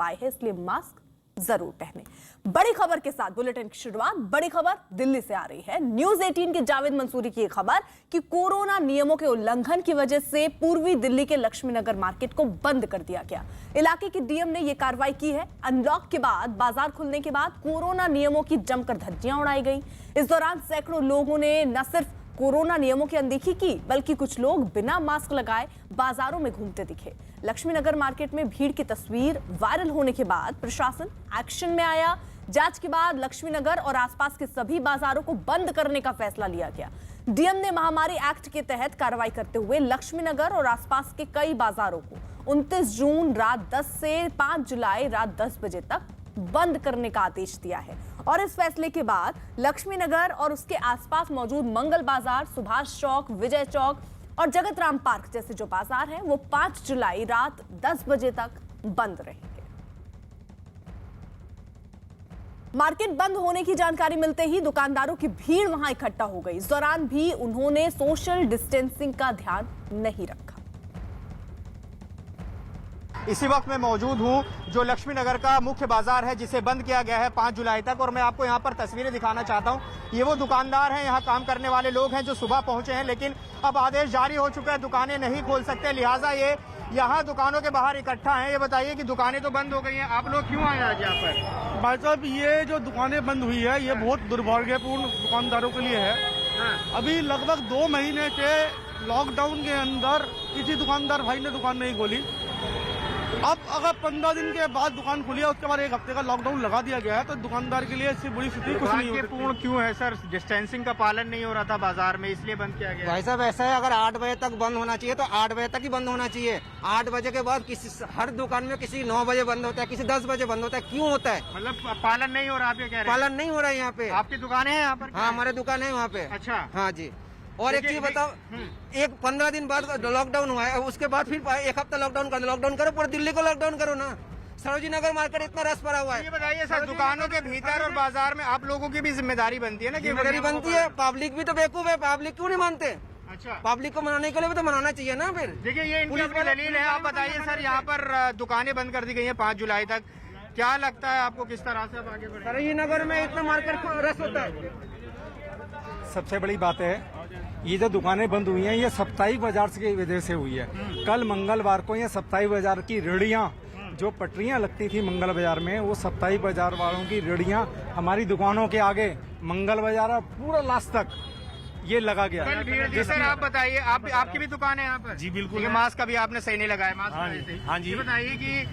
पाए हैं, इसलिए मास्क जरूर पहने। बड़ी खबर के साथ बुलेटिन की शुरुआत। बड़ी खबर दिल्ली से आ रही है। न्यूज 18 के जावेद मंसूरी की खबर कि कोरोना नियमों के उल्लंघन की वजह से पूर्वी दिल्ली के लक्ष्मी नगर मार्केट को बंद कर दिया गया। इलाके की डीएम ने यह कार्रवाई की है। अनलॉक के बाद बाजार खुलने के बाद कोरोना नियमों की जमकर धज्जियां उड़ाई गई। इस दौरान सैकड़ों लोगों ने न सिर्फ कोरोना नियमों की अनदेखी की, बल्कि कुछ लोग बिना मास्क लगाए बाजारों में घूमते दिखे। लक्ष्मी नगर मार्केट में भीड़ की तस्वीर वायरल होने के बाद प्रशासन एक्शन में आया। जांच के बाद लक्ष्मी नगर और आसपास के सभी बाजारों को बंद करने का फैसला लिया गया। डीएम ने महामारी एक्ट के तहत कार्रवाई करते हुए लक्ष्मी नगर और आसपास के कई बाजारों को 29 जून रात 10 से 5 जुलाई रात 10 बजे तक बंद करने का आदेश दिया है। और इस फैसले के बाद लक्ष्मी नगर और उसके आसपास मौजूद मंगल बाजार, सुभाष चौक, विजय चौक और जगत राम पार्क जैसे जो बाजार हैं वो 5 जुलाई रात 10 बजे तक बंद रहेंगे। मार्केट बंद होने की जानकारी मिलते ही दुकानदारों की भीड़ वहां इकट्ठा हो गई। इस दौरान भी उन्होंने सोशल डिस्टेंसिंग का ध्यान नहीं रखा। इसी वक्त मैं मौजूद हूं जो लक्ष्मी नगर का मुख्य बाजार है, जिसे बंद किया गया है 5 जुलाई तक। और मैं आपको यहां पर तस्वीरें दिखाना चाहता हूं। ये वो दुकानदार हैं, यहां काम करने वाले लोग हैं जो सुबह पहुंचे हैं, लेकिन अब आदेश जारी हो चुका है, दुकानें नहीं खोल सकते, लिहाजा ये यहां दुकानों के बाहर इकट्ठा हैं। ये बताइए कि दुकानें तो बंद हो गई हैं, आप लोग क्यों आए आज यहाँ पर? भाई साहब, ये जो दुकानें बंद हुई है ये बहुत दुर्भाग्यपूर्ण दुकानदारों के लिए है। अभी लगभग 2 महीने के लॉकडाउन के अंदर किसी दुकानदार भाई ने दुकान नहीं खोली। अब अगर 15 दिन के बाद दुकान खुली है, उसके बाद 1 हफ्ते का लॉकडाउन लगा दिया गया है, तो दुकानदार के लिए इससे बुरी स्थिति कुछ नहीं है। पूर्ण क्यों है सर? डिस्टेंसिंग का पालन नहीं हो रहा था बाजार में, इसलिए बंद किया गया। भाई साहब, ऐसा है, अगर 8 बजे तक बंद होना चाहिए तो 8 बजे तक ही बंद होना चाहिए। 8 बजे के बाद किसी हर दुकान में किसी 9 बजे बंद होता है, किसी 10 बजे बंद होता है। क्यों होता है? मतलब पालन नहीं हो रहा, आप ये कह रहे हैं? पालन नहीं हो रहा है यहाँ पे। आपकी दुकानें हैं यहाँ पर? हाँ, हमारे दुकान है वहाँ पे। अच्छा, हाँ जी। और एक चीज बताओ, एक 15 दिन बाद लॉकडाउन हुआ है, उसके बाद फिर 1 हफ्ता लॉकडाउन करो, पूरे दिल्ली को लॉकडाउन करो ना। सरोजी नगर मार्केट इतना रस पड़ा हुआ है। ये बताइए सर, दुकानों के भीतर और बाजार में आप लोगों की भी जिम्मेदारी बनती है ना? जिम्मेदारी बनती है। पब्लिक भी तो बेवकूफ है, पब्लिक क्यों नहीं मानते? अच्छा, पब्लिक को मनाने के लिए भी तो मनाना चाहिए ना। फिर देखिए, ये इनकी अपनी दलील है। आप बताइए सर, यहाँ पर दुकानें बंद कर दी गई हैं 5 जुलाई तक, क्या लगता है आपको किस तरह से अब आगे बढ़े? सरोजी नगर में इतना मार्केट रस होता है। सबसे बड़ी बात है, ये जो दुकानें बंद हुई हैं ये साप्ताहिक बाजार की वजह से हुई है। कल मंगलवार को ये साप्ताहिक बाजार की रेहड़ियां, जो पटरियां लगती थी मंगल बाजार में, वो साप्ताहिक बाजार वालों की रेहड़ियां हमारी दुकानों के आगे मंगल बाजार और पूरा लास्ट तक ये लगा गया। सर आप बताइए, आपकी भी दुकान है यहाँ पर? जी बिल्कुल। मास्क अभी आपने सही नहीं लगाया, मास्क हाँ वजह से। हाँ जी। ये बताइए कि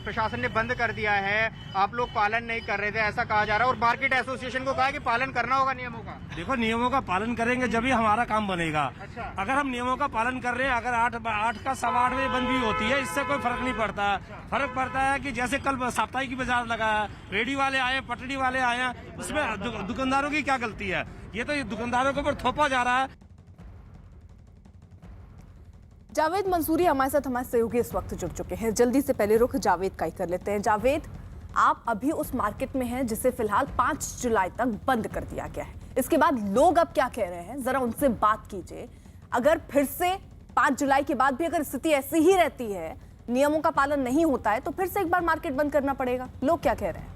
प्रशासन ने बंद कर दिया है, आप लोग पालन नहीं कर रहे थे ऐसा कहा जा रहा है, और मार्केट एसोसिएशन को कहा कि पालन करना होगा नियमों का। देखो, नियमों का पालन करेंगे जब ही हमारा काम बनेगा। अच्छा। अगर हम नियमों का पालन कर रहे हैं, अगर 8 का 8:15 बजे बंद भी होती है, इससे कोई फर्क नहीं पड़ता। फर्क पड़ता है कि जैसे कल साप्ताहिक की बाजार लगा है, रेडी वाले आए, पटरी वाले आए, उसमें दुकानदारों की क्या गलती है? ये तो दुकानदारों के ऊपर थोपा जा रहा है। जावेद मंसूरी हमारे साथ, हमारे सहयोगी इस वक्त जुड़ चुके हैं। जल्दी से पहले रुख जावेद का ही कर लेते हैं। जावेद, आप अभी उस मार्केट में हैं जिसे फिलहाल 5 जुलाई तक बंद कर दिया गया है। इसके बाद लोग अब क्या कह रहे हैं, जरा उनसे बात कीजिए। अगर फिर से 5 जुलाई के बाद भी अगर स्थिति ऐसी ही रहती है, नियमों का पालन नहीं होता है, तो फिर से एक बार मार्केट बंद करना पड़ेगा। लोग क्या कह रहे हैं?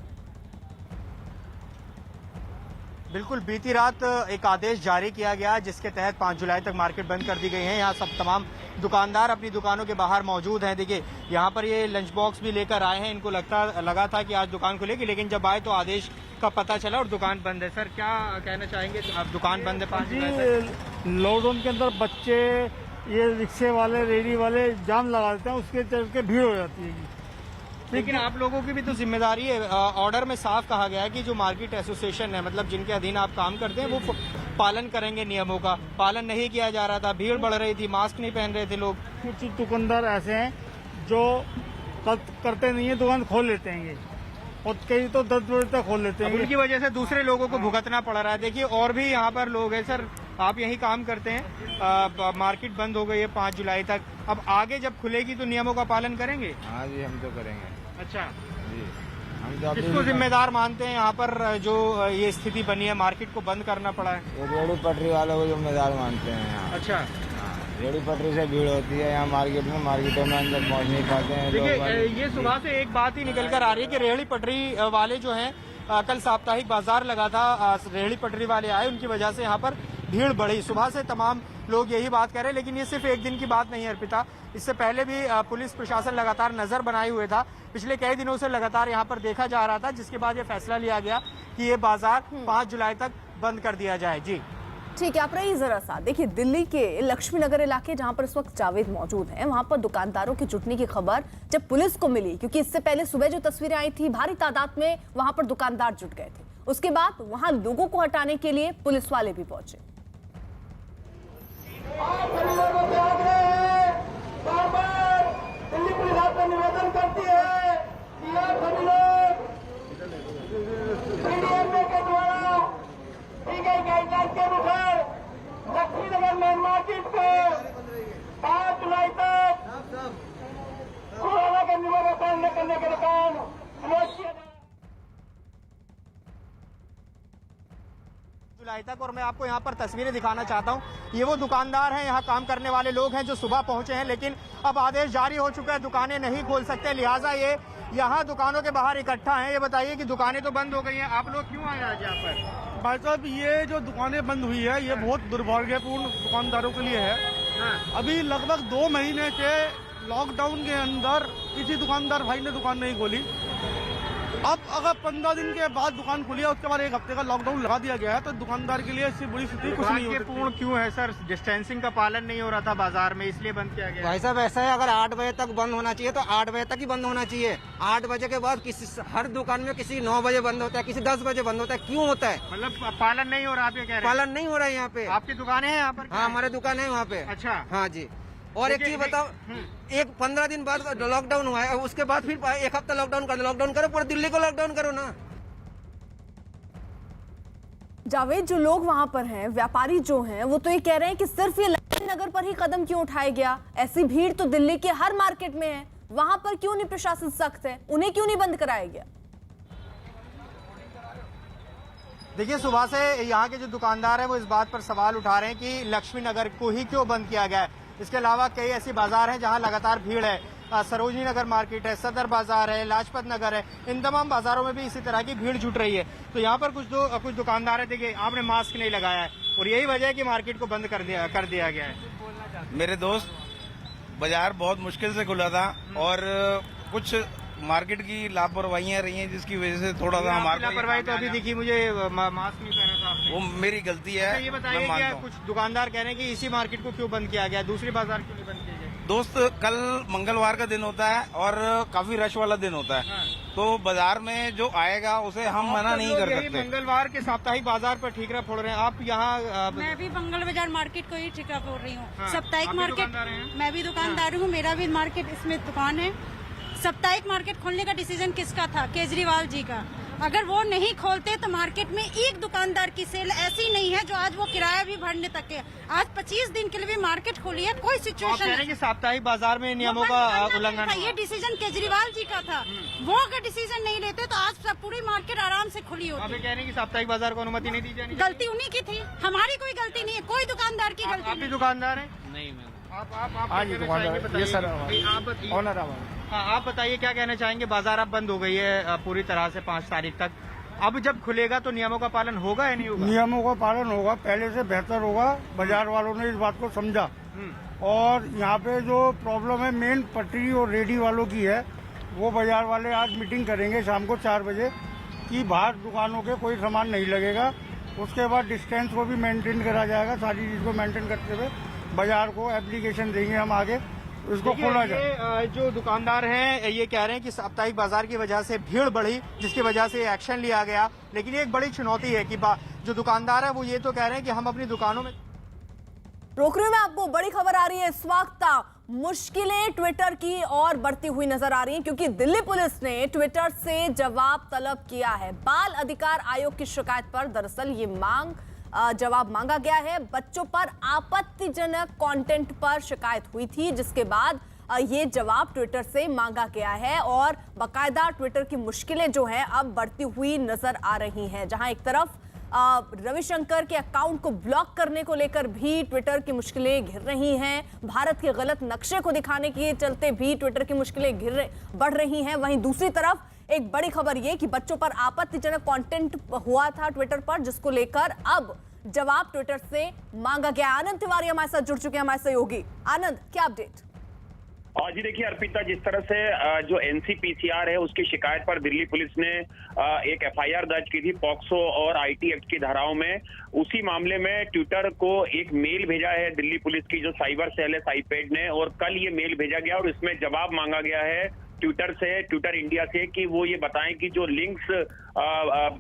बिल्कुल, बीती रात एक आदेश जारी किया गया जिसके तहत 5 जुलाई तक मार्केट बंद कर दी गई है। यहाँ सब तमाम दुकानदार अपनी दुकानों के बाहर मौजूद हैं। देखिए, यहाँ पर ये लंच बॉक्स भी लेकर आए हैं। इनको लगा था कि आज दुकान खुलेगी, लेकिन जब आए तो आदेश का पता चला और दुकान बंद है। सर क्या कहना चाहेंगे? अब दुकान बंद है 5 जुलाई तक। लॉकडाउन के अंदर बच्चे, ये रिक्शे वाले, रेडी वाले जाम लगा देते हैं, उसके चलते भीड़ हो जाती है। लेकिन आप लोगों की भी तो जिम्मेदारी है। ऑर्डर में साफ कहा गया है कि जो मार्केट एसोसिएशन है, मतलब जिनके अधीन आप काम करते हैं, वो पालन करेंगे नियमों का। पालन नहीं किया जा रहा था, भीड़ बढ़ रही थी, मास्क नहीं पहन रहे थे लोग। कुछ दुकानदार ऐसे हैं जो करते नहीं है, दुकान खोल लेते हैं, और कई तो 10 बजे तक खोल लेते हैं। उनकी वजह से दूसरे लोगों को भुगतना पड़ रहा है। देखिए, और भी यहाँ पर लोग हैं। सर, आप यही काम करते हैं, मार्केट बंद हो गई है 5 जुलाई तक, अब आगे जब खुलेगी तो नियमों का पालन करेंगे? हाँ जी, हम तो करेंगे। अच्छा जी, हम तो किसको जिम्मेदार मानते हैं यहाँ पर जो ये स्थिति बनी है, मार्केट को बंद करना पड़ा है? ये रेडी पटरी वालों को जिम्मेदार मानते हैं यहाँ। अच्छा, रेहड़ी पटरी से भीड़ होती है यहाँ मार्केटों में अंदर पहुँच नहीं पाते हैं लोग। देखिए ये सुबह से एक बात ही निकल कर आ रही है कि रेहड़ी पटरी वाले जो हैं कल साप्ताहिक बाजार लगा था, रेहड़ी पटरी वाले आए, उनकी वजह से यहाँ पर भीड़ बढ़ी। सुबह से तमाम लोग यही बात कर रहे हैं, लेकिन ये सिर्फ एक दिन की बात नहीं है अर्पिता। इससे पहले भी पुलिस प्रशासन लगातार नजर बनाए हुए था। पिछले कई दिनों से लगातार यहाँ पर देखा जा रहा था, जिसके बाद ये फैसला लिया गया कि ये बाजार 5 जुलाई तक बंद कर दिया जाए। जी ठीक है, आप रहिए जरा सा। देखिए, दिल्ली के लक्ष्मी नगर इलाके जहां पर इस वक्त जावेद मौजूद हैं, वहां पर दुकानदारों की जुटने की खबर जब पुलिस को मिली, क्योंकि इससे पहले सुबह जो तस्वीरें आई थी भारी तादाद में वहां पर दुकानदार जुट गए थे। उसके बाद वहां लोगों को हटाने के लिए पुलिस वाले भी पहुंचे। दिल्ली पुलिस आपसे निवेदन करती है कि आप सभी लोग पीडीएमए के द्वारा दी गई गाइडलाइन के अनुसार लक्ष्मी नगर मेन मार्केट को 5 जुलाई तक कोरोना के नियमों का पालन करने के दौरान क्लोज किया जाए। जुलाई तक। और मैं आपको यहाँ पर तस्वीरें दिखाना चाहता हूँ। ये वो दुकानदार हैं, यहाँ काम करने वाले लोग हैं जो सुबह पहुंचे हैं, लेकिन अब आदेश जारी हो चुका है, दुकानें नहीं खोल सकते, लिहाजा ये यहाँ दुकानों के बाहर इकट्ठा हैं। ये बताइए कि दुकानें तो बंद हो गई हैं, आप लोग क्यों आए आज यहाँ पर? भाई साहब, ये जो दुकानें बंद हुई है ये बहुत दुर्भाग्यपूर्ण दुकानदारों के लिए है। अभी लगभग 2 महीने से लॉकडाउन के अंदर किसी दुकानदार भाई ने दुकान नहीं खोली। अब अगर 15 दिन के बाद दुकान खुली है, उसके बाद 1 हफ्ते का लॉकडाउन लगा दिया गया है, तो दुकानदार के लिए इससे बुरी स्थिति कुछ नहीं होती। पूर्ण क्यों है सर? डिस्टेंसिंग का पालन नहीं हो रहा था बाजार में, इसलिए बंद किया गया। भाई साहब, ऐसा है, अगर 8 बजे तक बंद होना चाहिए तो 8 बजे तक ही बंद होना चाहिए। 8 बजे के बाद किसी हर दुकान में किसी 9 बजे बंद होता है, किसी 10 बजे बंद होता है। क्यों होता है? मतलब पालन नहीं हो रहा, आप ये कह रहे हैं? पालन नहीं हो रहा है यहाँ पे। आपकी दुकानें हैं यहाँ पर? हाँ, हमारे दुकान है वहाँ पे। अच्छा, हाँ जी। और एक चीज बताओ, 15 दिन बाद लॉकडाउन हुआ है, उसके बाद फिर 1 हफ्ता लॉकडाउन करो, पूरी दिल्ली को लॉकडाउन करो ना। जावेद, जो लोग वहां पर हैं, व्यापारी जो हैं, वो तो ये कह रहे हैं कि सिर्फ ये लक्ष्मी नगर पर ही कदम क्यों उठाया गया? ऐसी भीड़ तो दिल्ली के हर मार्केट में है, वहां पर क्यों नहीं प्रशासन सख्त है? उन्हें क्यों नहीं बंद कराया गया? देखिए, सुबह से यहाँ के जो दुकानदार हैं वो इस बात पर सवाल उठा रहे हैं कि लक्ष्मी नगर को ही क्यों बंद किया गया है। इसके अलावा कई ऐसी बाजार हैं जहाँ लगातार भीड़ है। सरोजनी नगर मार्केट है, सदर बाजार है, लाजपत नगर है, इन तमाम बाजारों में भी इसी तरह की भीड़ जुट रही है। तो यहाँ पर कुछ दुकानदार है, देखिए आपने मास्क नहीं लगाया है और यही वजह है कि मार्केट को बंद कर दिया गया है। मेरे दोस्त, बाजार बहुत मुश्किल से खुला था और कुछ मार्केट की लापरवाहियां रही हैं, जिसकी वजह से थोड़ा सा हमारे लापरवाही तो अभी दिखी, मुझे मास्क नहीं पहना था आपने। वो मेरी गलती है। ये बताइए कि कुछ दुकानदार कह रहे हैं कि इसी मार्केट को क्यों बंद किया गया, दूसरी बाजार क्यों नहीं बंद किया गया? दोस्त, कल मंगलवार का दिन होता है और काफी रश वाला दिन होता है। हाँ। तो बाजार में जो आएगा उसे हम मना नहीं कर सकते। मंगलवार के साप्ताहिक बाजार पर ठीकरा फोड़ रहे हैं आप यहाँ? मैं भी मंगल बाजार मार्केट को ही ठीकरा फोड़ रही हूँ। हाँ। साप्ताहिक मार्केट, मैं भी दुकानदार हूँ, मेरा भी मार्केट इसमें दुकान है। साप्ताहिक मार्केट खोलने का डिसीजन किसका था? केजरीवाल जी का। अगर वो नहीं खोलते तो मार्केट में एक दुकानदार की सेल ऐसी नहीं है जो आज वो किराया भी भरने तक है। आज 25 दिन के लिए भी मार्केट खोली है, कोई सिचुएशन नहीं कि साप्ताहिक बाजार में नियमों का उल्लंघन। ये डिसीजन केजरीवाल जी का था। वो अगर डिसीजन नहीं लेते तो आज सब पूरी मार्केट आराम से खुली होती। आप कह रहे हैं कि साप्ताहिक बाजार को अनुमति नहीं दी जानी? गलती उन्हीं की थी, हमारी कोई गलती नहीं है, कोई दुकानदार की गलती। आप भी दुकानदार हैं? नहीं मैम। आप बताइए क्या कहना चाहेंगे? बाजार अब बंद हो गई है पूरी तरह से 5 तारीख तक। अब जब खुलेगा तो नियमों का पालन होगा या नहीं होगा? नियमों का पालन होगा, पहले से बेहतर होगा। बाजार वालों ने इस बात को समझा और यहाँ पे जो प्रॉब्लम है मेन पटरी और रेडी वालों की है, वो बाजार वाले आज मीटिंग करेंगे शाम को 4 बजे कि बाहर दुकानों के कोई सामान नहीं लगेगा। उसके बाद डिस्टेंस को भी मेंटेन करा जाएगा। सारी चीज को मेंटेन करते हुए बाजार को एप्लीकेशन देंगे हम आगे, इसको खोला जाए। जो दुकानदार हैं ये कह रहे हैं कि साप्ताहिक बाजार की वजह से भीड़ बढ़ी, जिसकी वजह से एक्शन लिया गया। लेकिन ये एक बड़ी चुनौती है कि जो दुकानदार है वो ये तो कह रहे हैं कि हम अपनी दुकानों में रोक रही हूं। मैं आपको बड़ी खबर आ रही है इस वक्त। मुश्किलें ट्विटर की और बढ़ती हुई नजर आ रही हैं, क्योंकि दिल्ली पुलिस ने ट्विटर से जवाब तलब किया है। बाल अधिकार आयोग की शिकायत पर दरअसल ये जवाब मांगा गया है। बच्चों पर आपत्तिजनक कंटेंट पर शिकायत हुई थी, जिसके बाद ये जवाब ट्विटर से मांगा गया है और बाकायदा ट्विटर की मुश्किलें जो हैं अब बढ़ती हुई नजर आ रही हैं। जहां एक तरफ रविशंकर के अकाउंट को ब्लॉक करने को लेकर भी ट्विटर की मुश्किलें घिर रही हैं। भारत के गलत नक्शे को दिखाने के चलते भी ट्विटर की मुश्किलें बढ़ रही हैं। वहीं दूसरी तरफ एक बड़ी खबर ये कि बच्चों पर आपत्तिजनक कंटेंट हुआ था ट्विटर पर, जिसको लेकर अब जवाब ट्विटर से मांगा गया। आनंद तिवारी हमारे साथ जुड़ चुके हैं, हमारे सहयोगी। आनंद, क्या अपडेट? जी देखिए अर्पिता, जिस तरह से जो एनसीपीसीआर है उसकी शिकायत पर दिल्ली पुलिस ने एक एफआईआर दर्ज की थी पॉक्सो और आईटी एक्ट की धाराओं में। उसी मामले में ट्विटर को एक मेल भेजा है दिल्ली पुलिस की जो साइबर सेल है साइपेड ने, और कल ये मेल भेजा गया और इसमें जवाब मांगा गया है ट्विटर से, ट्विटर इंडिया से, कि वो ये बताएं कि जो लिंक्स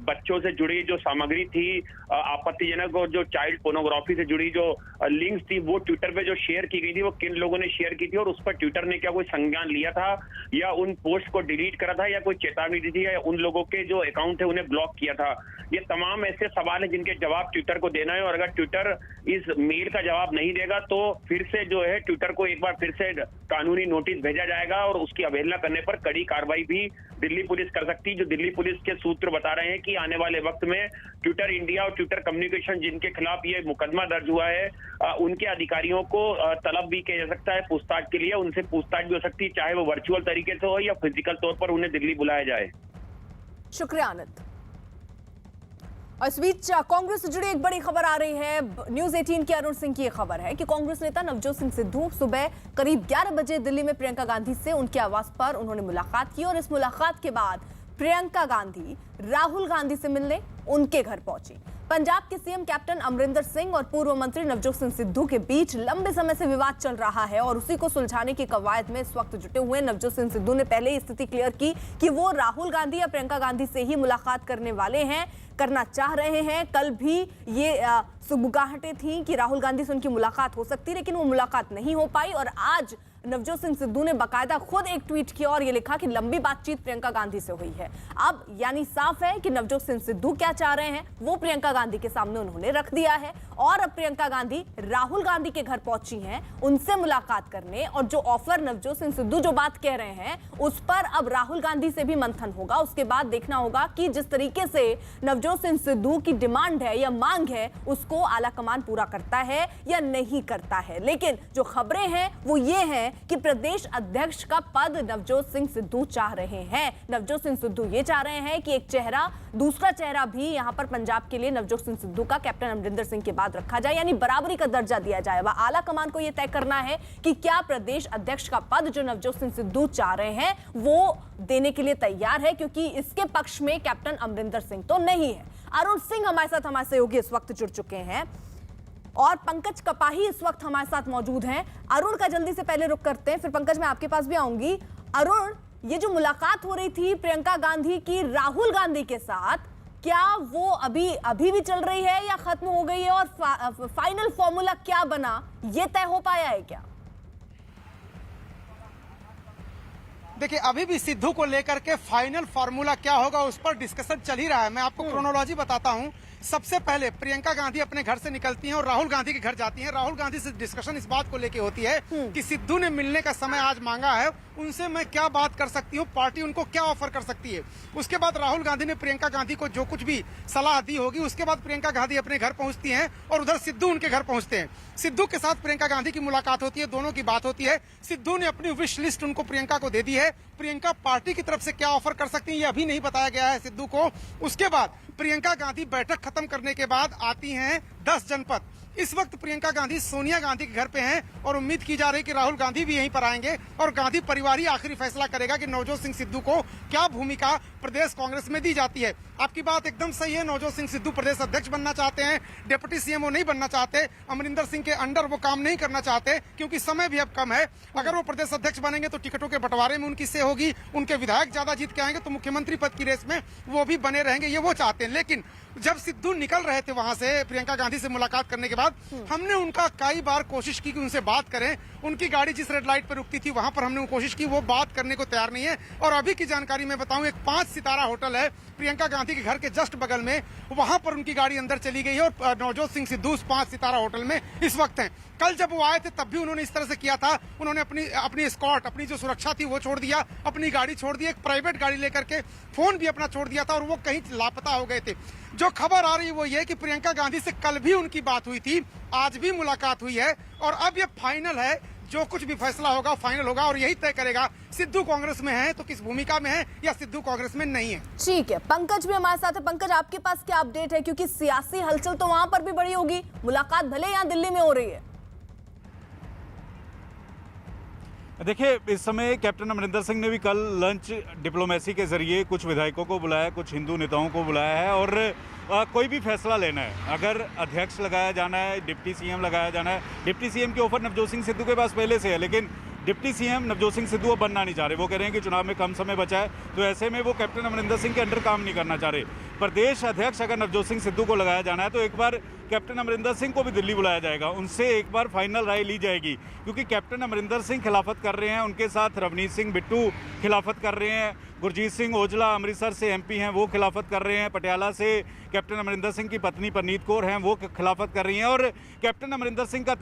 बच्चों से जुड़ी जो सामग्री थी आपत्तिजनक और जो चाइल्ड पोर्नोग्राफी से जुड़ी जो लिंक्स थी वो ट्विटर पे जो शेयर की गई थी वो किन लोगों ने शेयर की थी और उस पर ट्विटर ने क्या कोई संज्ञान लिया था या उन पोस्ट को डिलीट करा था या कोई चेतावनी दी थी या उन लोगों के जो अकाउंट है उन्हें ब्लॉक किया था। ये तमाम ऐसे सवाल है जिनके जवाब ट्विटर को देना है और अगर ट्विटर इस मेल का जवाब नहीं देगा तो फिर से जो है ट्विटर को एक बार फिर से कानूनी नोटिस भेजा जाएगा और उसकी अवहेलना करने पर कड़ी कार्रवाई भी दिल्ली पुलिस कर सकती है। जो दिल्ली पुलिस के सूत्र बता रहे हैं कि आने वाले वक्त में ट्विटर इंडिया और ट्विटर कम्युनिकेशन जिनके खिलाफ ये मुकदमा दर्ज हुआ है उनके अधिकारियों को तलब भी किया जा सकता है पूछताछ के लिए, उनसे पूछताछ भी हो सकती है, चाहे वो वर्चुअल तरीके से हो या फिजिकल तौर पर उन्हें दिल्ली बुलाया जाए। शुक्रिया आनंद। और इस बीच कांग्रेस से जुड़ी एक बड़ी खबर आ रही है। न्यूज 18 की अरुण सिंह की यह खबर है कि कांग्रेस नेता नवजोत सिंह सिद्धू सुबह करीब 11 बजे दिल्ली में प्रियंका गांधी से उनके आवास पर उन्होंने मुलाकात की और इस मुलाकात के बाद प्रियंका गांधी राहुल गांधी से मिलने उनके घर पहुंची। पंजाब के सीएम कैप्टन अमरिंदर सिंह और पूर्व मंत्री नवजोत सिंह सिद्धू के बीच लंबे समय से विवाद चल रहा है और उसी को सुलझाने की कवायद में इस वक्त जुटे हुए नवजोत सिंह सिद्धू ने पहले ही स्थिति क्लियर की कि वो राहुल गांधी या प्रियंका गांधी से ही मुलाकात करना चाह रहे हैं। कल भी ये सुगबुगाहटें थी कि राहुल गांधी से उनकी मुलाकात हो सकती, लेकिन वो मुलाकात नहीं हो पाई और आज नवजोत सिंह सिद्धू ने बाकायदा खुद एक ट्वीट किया और ये लिखा कि लंबी बातचीत प्रियंका गांधी से हुई है। अब यानी साफ है कि नवजोत सिंह सिद्धू क्या चाह रहे हैं वो प्रियंका गांधी के सामने उन्होंने रख दिया है और अब प्रियंका गांधी राहुल गांधी के घर पहुंची हैं उनसे मुलाकात करने, और जो ऑफर नवजोत सिंह सिद्धू जो बात कह रहे हैं उस पर अब राहुल गांधी से भी मंथन होगा। उसके बाद देखना होगा कि जिस तरीके से नवजोत सिंह सिद्धू की डिमांड है या मांग है उसको आला कमान पूरा करता है या नहीं करता है। लेकिन जो खबरें हैं वो ये हैं कि प्रदेश अध्यक्ष का पद नवजोत सिंह सिद्धू चाह रहे हैं। नवजोत सिंह सिद्धू ये चाह रहे हैं कि एक चेहरा, दूसरा चेहरा भी यहां पर पंजाब के लिए नवजोत सिंह सिद्धू का कैप्टन अमरिंदर सिंह के बाद रखा जाए, यानी बराबरी का दर्जा दिया जाए। वह आला कमान को यह तय करना है कि क्या प्रदेश अध्यक्ष का पद जो नवजोत सिंह सिद्धू चाह रहे हैं वो देने के लिए तैयार है, क्योंकि इसके पक्ष में कैप्टन अमरिंदर सिंह तो नहीं है। अरुण सिंह हमारे साथ, हमारे सहयोगी इस वक्त जुड़ चुके हैं और पंकज कपाही इस वक्त हमारे साथ मौजूद हैं। अरुण का जल्दी से पहले रुक करते हैं, फिर पंकज मैं आपके पास भी आऊंगी। अरुण, ये जो मुलाकात हो रही थी प्रियंका गांधी की राहुल गांधी के साथ, क्या वो अभी भी चल रही है या खत्म हो गई है और फाइनल फॉर्मूला क्या बना ये तय हो पाया है क्या? देखिए, अभी भी सिद्धू को लेकर के फाइनल फार्मूला क्या होगा उस पर डिस्कशन चल ही रहा है। मैं आपको क्रोनोलॉजी बताता हूं। सबसे पहले प्रियंका गांधी अपने घर से निकलती हैं और राहुल गांधी के घर जाती हैं। राहुल गांधी से डिस्कशन इस बात को लेके होती है कि सिद्धू ने मिलने का समय आज मांगा है, उनसे मैं क्या बात कर सकती हूँ, पार्टी उनको क्या ऑफर कर सकती है। उसके बाद राहुल गांधी ने प्रियंका गांधी को जो कुछ भी सलाह दी होगी, उसके बाद प्रियंका गांधी अपने घर पहुंचती हैं और उधर सिद्धू उनके घर पहुंचते हैं। सिद्धू के साथ प्रियंका गांधी की मुलाकात होती है, दोनों की बात होती है। सिद्धू ने अपनी विश लिस्ट उनको प्रियंका को दे दी है। प्रियंका पार्टी की तरफ से क्या ऑफर कर सकती है ये अभी नहीं बताया गया है सिद्धू को। उसके बाद प्रियंका गांधी बैठक खत्म करने के बाद आती हैं 10 जनपद। इस वक्त प्रियंका गांधी सोनिया गांधी के घर पे हैं और उम्मीद की जा रही है कि राहुल गांधी भी यहीं पर आएंगे और गांधी परिवार ही आखिरी फैसला करेगा कि नवजोत सिंह सिद्धू को क्या भूमिका प्रदेश कांग्रेस में दी जाती है। आपकी बात एकदम सही है, नवजोत सिंह सिद्धू प्रदेश अध्यक्ष बनना चाहते हैं, डिप्टी सीएम वो नहीं बनना चाहते, अमरिंदर सिंह के अंडर वो काम नहीं करना चाहते क्योंकि समय भी अब कम है। अगर वो प्रदेश अध्यक्ष बनेंगे तो टिकटों के बंटवारे में उनकी से होगी, उनके विधायक ज्यादा जीत के आएंगे तो मुख्यमंत्री पद की रेस में वो भी बने रहेंगे, ये वो चाहते हैं। लेकिन जब सिद्धू निकल रहे थे वहां से प्रियंका गांधी से मुलाकात करने के बाद हमने उनका कई बार कोशिश की कि उनसे बात करें। उनकी गाड़ी जिस रेड लाइट पर रुकती थी वहां पर हमने कोशिश की, वो बात करने को तैयार नहीं है। और अभी की जानकारी मैं बताऊं, एक 5 सितारा होटल है प्रियंका गांधी के घर के जस्ट बगल में, वहां पर उनकी गाड़ी अंदर चली गई है और नवजोत सिंह सिद्धू उस 5 सितारा होटल में इस वक्त हैं। कल जब वो आए थे तब भी उन्होंने इस तरह से किया था, उन्होंने अपनी स्कॉट, अपनी जो सुरक्षा थी वो छोड़ दिया, अपनी गाड़ी छोड़ दी, एक प्राइवेट गाड़ी लेकर के फोन भी अपना छोड़ दिया था और वो कहीं लापता हो गए थे। जो खबर आ रही है वो ये कि प्रियंका गांधी से कल भी उनकी बात हुई थी, आज भी मुलाकात हुई है और अब ये फाइनल है। जो कुछ भी फैसला होगा फाइनल होगा और यही तय करेगा सिद्धू कांग्रेस में है तो किस भूमिका में है या सिद्धू कांग्रेस में नहीं है। ठीक है, पंकज भी हमारे साथ है। पंकज, आपके पास क्या अपडेट है, क्योंकि सियासी हलचल तो वहां पर भी बड़ी होगी, मुलाकात भले यहाँ दिल्ली में हो रही है। देखिए, इस समय कैप्टन अमरिंदर सिंह ने भी कल लंच डिप्लोमेसी के जरिए कुछ विधायकों को बुलाया, कुछ हिंदू नेताओं को बुलाया है और कोई भी फैसला लेना है, अगर अध्यक्ष लगाया जाना है, डिप्टी सीएम लगाया जाना है। डिप्टी सीएम की ऑफर नवजोत सिंह सिद्धू के पास पहले से है, लेकिन डिप्टी सीएम नवजोत सिंह सिद्धू अब बनना नहीं चाह रहे। वो कह रहे हैं कि चुनाव में कम समय बचा है, तो ऐसे में वो कैप्टन अमरिंदर सिंह के अंडर काम नहीं करना चाह रहे। प्रदेश अध्यक्ष अगर नवजोत सिंह सिद्धू को लगाया जाना है तो एक बार कैप्टन अमरिंदर सिंह को भी दिल्ली बुलाया जाएगा, उनसे एक बार फाइनल राय ली जाएगी, क्योंकि कैप्टन अमरिंदर सिंह खिलाफत कर रहे हैं, उनके साथ रवनीत सिंह बिट्टू खिलाफत कर रहे हैं, गुरजीत सिंह ओजला अमृतसर से एमपी हैं वो खिलाफत कर रहे हैं, पटियाला से कैप्टन अमरिंदर सिंह की पत्नी परनीत कौर हैं वो खिलाफत कर रही हैं। और कैप्टन अमरिंदर सिंह का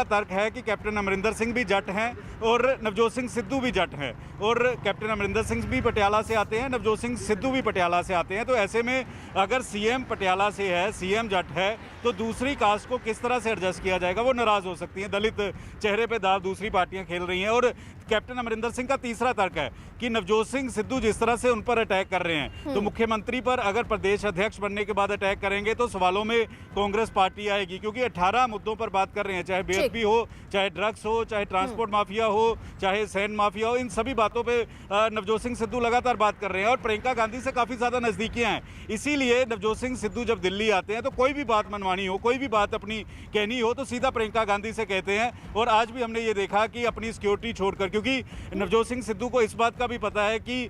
तर्क है कि कैप्टन अमरिंदर सिंह भी जट हैं और नवजोत सिंह सिद्धू भी जट हैं और कैप्टन अमरिंदर सिंह भी पटियाला से आते हैं, नवजोत सिंह सिद्धू भी पटियाला से आते हैं। तो ऐसे में अगर सीएम पटियाला से है, सीएम जट है, तो दूसरी कास्ट को किस तरह से एडजस्ट किया जाएगा, वो नाराज हो सकती हैं। दलित चेहरे पे दाव दूसरी पार्टियां खेल रही हैं। और कैप्टन अमरिंदर सिंह का तीसरा तर्क है कि नवजोत सिंह सिद्धू जिस तरह से उन पर अटैक कर रहे हैं, तो मुख्यमंत्री पर अगर प्रदेश अध्यक्ष बनने के बाद अटैक करेंगे तो सवालों में कांग्रेस पार्टी आएगी, क्योंकि 18 मुद्दों पर बात कर रहे हैं, चाहे बेदबी हो, चाहे ड्रग्स हो, चाहे ट्रांसपोर्ट माफिया हो, चाहे सैंड माफिया हो, इन सभी बातों पे नवजोत सिंह सिद्धू लगातार बात कर रहे हैं और प्रियंका गांधी से काफी ज्यादा नजदीकियां हैं। इसीलिए नवजोत सिंह सिद्धू जब दिल्ली आते हैं तो कोई भी बात मनवानी हो, कोई भी बात अपनी कहनी हो तो सीधा प्रियंका गांधी से कहते हैं। और आज भी हमने ये देखा कि अपनी सिक्योरिटी छोड़कर, क्योंकि नवजोत सिंह सिद्धू को इस बात का भी पता है कि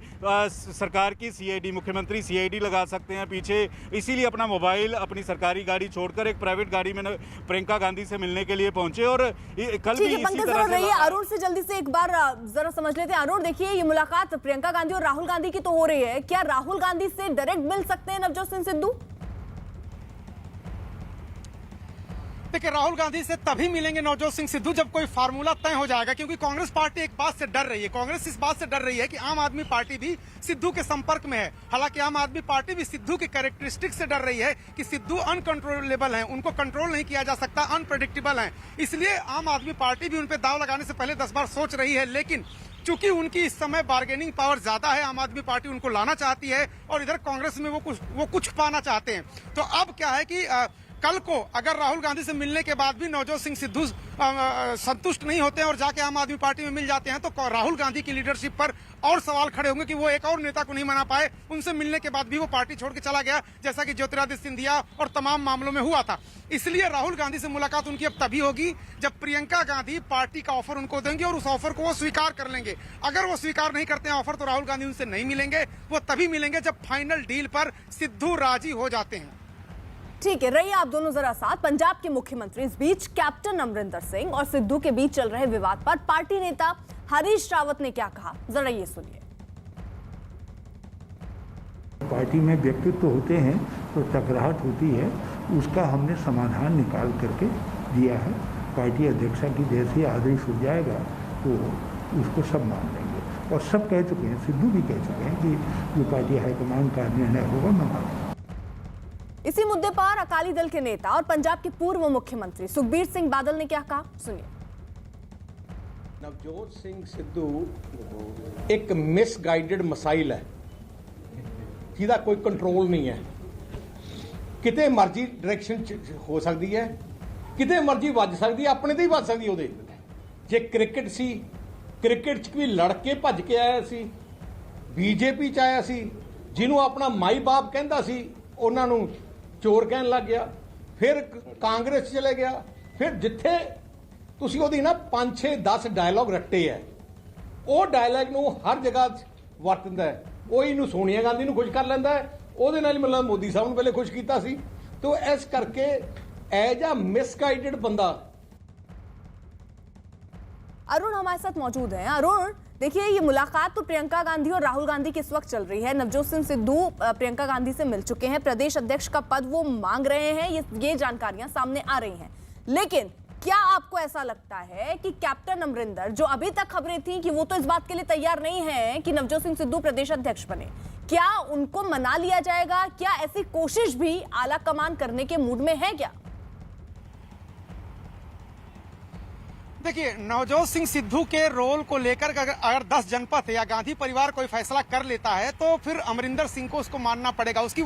सरकार की सीआईडी, मुख्यमंत्री सीआईडी लगा सकते हैं पीछे, इसीलिए अपना मोबाइल, अपनी सरकारी गाड़ी छोड़कर एक प्राइवेट गाड़ी में प्रियंका गांधी से मिलने के लिए पहुंचे। और कल भी इसी तरह से अरुण से जल्दी से एक बार जरा समझ लेते हैं। अरुण, देखिए ये मुलाकात प्रियंका गांधी और राहुल गांधी की तो हो रही है, क्या राहुल गांधी से डायरेक्ट मिल सकते हैं नवजोत सिंह सिद्धू? देखिए, राहुल गांधी से तभी मिलेंगे नवजोत सिंह सिद्धू जब कोई फार्मूला तय हो जाएगा, क्योंकि कांग्रेस पार्टी एक बात से डर रही है, कांग्रेस इस बात से डर रही है कि आम आदमी पार्टी भी सिद्धू के संपर्क में है। हालांकि आम आदमी पार्टी भी सिद्धू के कैरेक्टरिस्टिक से डर रही है कि सिद्धू अनकंट्रोलेबल हैं, उनको कंट्रोल नहीं किया जा सकता, अनप्रेडिक्टेबल हैं। इसलिए आम आदमी पार्टी भी उन पर दाव लगाने से पहले 10 बार सोच रही है। लेकिन चूंकि उनकी इस समय बार्गेनिंग पावर ज्यादा है, आम आदमी पार्टी उनको लाना चाहती है और इधर कांग्रेस में वो कुछ पाना चाहते हैं। तो अब क्या है कि कल को अगर राहुल गांधी से मिलने के बाद भी नवजोत सिंह सिद्धू संतुष्ट नहीं होते हैं और जाके आम आदमी पार्टी में मिल जाते हैं, तो राहुल गांधी की लीडरशिप पर और सवाल खड़े होंगे कि वो एक और नेता को नहीं मना पाए, उनसे मिलने के बाद भी वो पार्टी छोड़ के चला गया, जैसा कि ज्योतिरादित्य सिंधिया और तमाम मामलों में हुआ था। इसलिए राहुल गांधी से मुलाकात उनकी अब तभी होगी जब प्रियंका गांधी पार्टी का ऑफर उनको देंगे और उस ऑफर को वो स्वीकार कर लेंगे। अगर वो स्वीकार नहीं करते हैं ऑफर, तो राहुल गांधी उनसे नहीं मिलेंगे। वो तभी मिलेंगे जब फाइनल डील पर सिद्धू राजी हो जाते हैं। ठीक है, रहिए आप दोनों जरा साथ। पंजाब के मुख्यमंत्री इस बीच कैप्टन अमरिंदर सिंह और सिद्धू के बीच चल रहे विवाद पर पार्टी नेता हरीश रावत ने क्या कहा, जरा ये सुनिए। पार्टी में व्यक्तित्व होते हैं तो टकराहट होती है, उसका हमने समाधान निकाल करके दिया है। पार्टी अध्यक्षा की जैसे आदेश हो जाएगा तो उसको सब मान लेंगे और सब कह चुके हैं, सिद्धू भी कह चुके हैं कि जो पार्टी हाईकमान का निर्णय होगा मैं मानूंगा। इसी मुद्दे पर अकाली दल के नेता और पंजाब के पूर्व मुख्यमंत्री सुखबीर सिंह बादल ने क्या कहा, सुनिए। नवजोत सिंह सिद्धू एक मिसगाइडेड मसाइल है जिहदा कोई कंट्रोल नहीं है, किते मर्जी डायरैक्शन हो सकती है, किते मर्जी वज सकती है, अपने ते ही वज सकती है। ਉਹਦੇ जे क्रिकेट सी, क्रिकेट च भी लड़ के भज के आया सी, बीजेपी च आया सी, जिन्हों अपना माई बाप कहता सी उन्होंने चोर कहन लग गया, फिर कांग्रेस चले गया, फिर जिथे तुसी ओदी ना 5 6 10 डायलॉग रट्टे है, वो डायलॉग नूं हर जगह वरतदा है। वो इनू सोनिया गांधी नूं खुश कर लैंदा है, ਉਹਦੇ ਨਾਲ मतलब मोदी साहब नूं पहले खुश कीता सी, तो इस करके एज अ मिसगाइडेड बंदा। अरुण हमारे साथ मौजूद हैं। अरुण, देखिए ये मुलाकात तो प्रियंका गांधी और राहुल गांधी की इस वक्त चल रही है। नवजोत सिंह सिद्धू प्रियंका गांधी से मिल चुके हैं, प्रदेश अध्यक्ष का पद वो मांग रहे हैं, ये जानकारियां सामने आ रही हैं। लेकिन क्या आपको ऐसा लगता है कि कैप्टन अमरिंदर, जो अभी तक खबरें थी कि वो तो इस बात के लिए तैयार नहीं है कि नवजोत सिंह सिद्धू प्रदेश अध्यक्ष बने, क्या उनको मना लिया जाएगा? क्या ऐसी कोशिश भी आला कमान करने के मूड में है क्या? देखिए, नवजोत सिंह सिद्धू के रोल को लेकर अगर 10 जनपद या गांधी परिवार कोई फैसला कर लेता है तो फिर अमरिंदर सिंह को उसको मानना पड़ेगा। उसकी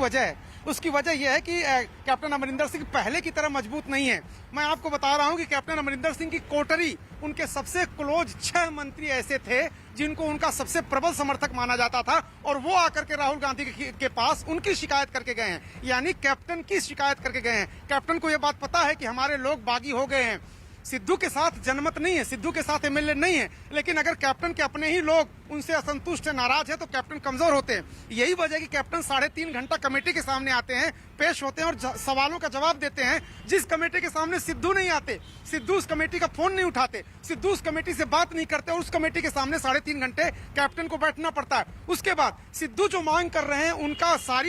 वजह यह है कि कैप्टन अमरिंदर सिंह पहले की तरह मजबूत नहीं है। मैं आपको बता रहा हूं कि कैप्टन अमरिंदर सिंह की कोटरी, उनके सबसे क्लोज 6 मंत्री ऐसे थे जिनको उनका सबसे प्रबल समर्थक माना जाता था, और वो आकर के राहुल गांधी के पास उनकी शिकायत करके गए हैं, यानी कैप्टन की शिकायत करके गए हैं। कैप्टन को यह बात पता है कि हमारे लोग बागी हो गए हैं, सिद्धू के साथ जनमत नहीं है, सिद्धू के साथ एमएलए नहीं है, लेकिन अगर कैप्टन के अपने ही लोग उनसे असंतुष्ट है, नाराज है, तो कैप्टन कमजोर होते हैं। यही वजह है कि कैप्टन 3.5 घंटा कमेटी के सामने आते हैं, पेश होते हैं और सवालों का जवाब देते हैं। जिस कमेटी के सामने सिद्धू नहीं आते, सिद्धू उस कमेटी का फोन नहीं उठाते, सिद्धू उस कमेटी से बात नहीं करते, और उस कमेटी के सामने 3.5 घंटे कैप्टन को बैठना पड़ता है। उसके बाद सिद्धू जो मांग कर रहे हैं,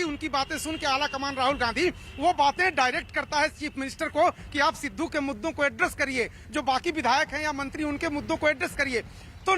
उनकी बातें सुन के आला कमान राहुल गांधी वो बातें डायरेक्ट करता है चीफ मिनिस्टर को कि आप सिद्धू के मुद्दों को एड्रेस करिए, जो बाकी विधायक हैं या मंत्री उनके मुद्दों को एड्रेस करिए। तो